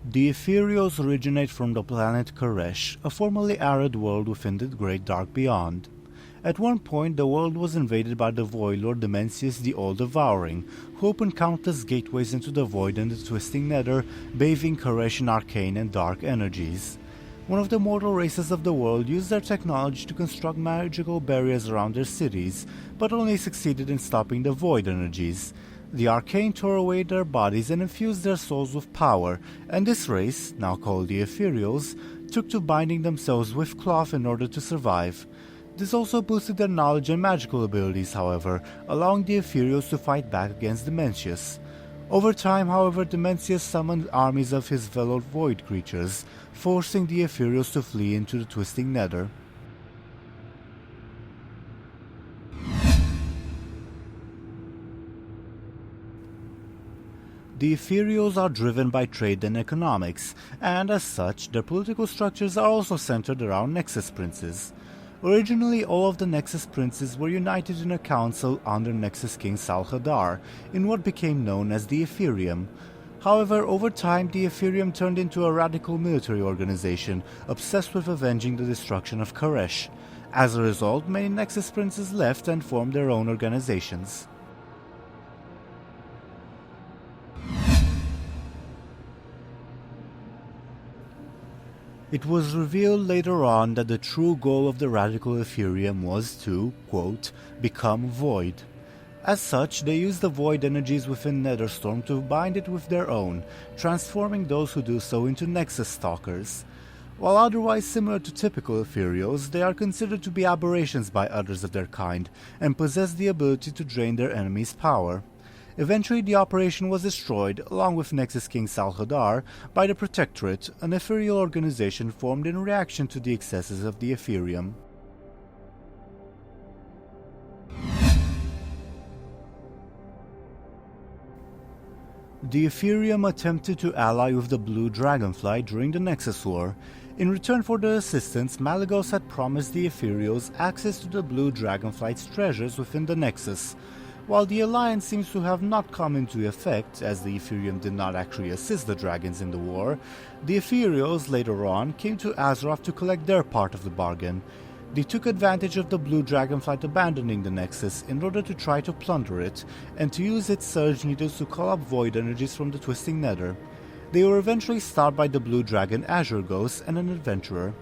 The Ethereals originate from the planet Koresh, a formerly arid world within the Great Dark Beyond. At one point, the world was invaded by the Void Lord Dimensius the All-Devouring, who opened countless gateways into the Void and the Twisting Nether, bathing Koresh in arcane and dark energies. One of the mortal races of the world used their technology to construct magical barriers around their cities, but only succeeded in stopping the Void energies. The Arcane tore away their bodies and infused their souls with power, and this race, now called the Ethereals, took to binding themselves with cloth in order to survive. This also boosted their knowledge and magical abilities, however, allowing the Ethereals to fight back against Dimensius. Over time, however, Dimensius summoned armies of his fellow Void creatures, forcing the Ethereals to flee into the Twisting Nether. The Ethereals are driven by trade and economics, and as such, their political structures are also centered around Nexus-Princes. Originally, all of the Nexus-Princes were united in a council under Nexus-King Salhadar, in what became known as the Ethereum. However, over time, the Ethereum turned into a radical military organization, obsessed with avenging the destruction of Koresh. As a result, many Nexus-Princes left and formed their own organizations. It was revealed later on that the true goal of the radical Ethereum was to, quote, become void. As such, they used the void energies within Netherstorm to bind it with their own, transforming those who do so into Nexus-Stalkers. While otherwise similar to typical Ethereals, they are considered to be aberrations by others of their kind, and possess the ability to drain their enemies' power. Eventually, the operation was destroyed, along with Nexus-King Salhadar, by the Protectorate, an ethereal organization formed in reaction to the excesses of the Ethereum. The Ethereum attempted to ally with the Blue Dragonfly during the Nexus War. In return for their assistance, Malygos had promised the Ethereals access to the Blue Dragonfly's treasures within the Nexus. While the alliance seems to have not come into effect, as the Ethereum did not actually assist the dragons in the war, the Ethereals later on came to Azeroth to collect their part of the bargain. They took advantage of the Blue Dragonfly abandoning the Nexus in order to try to plunder it, and to use its surge needles to call up void energies from the Twisting Nether. They were eventually stopped by the Blue Dragon Azure Ghost and an adventurer.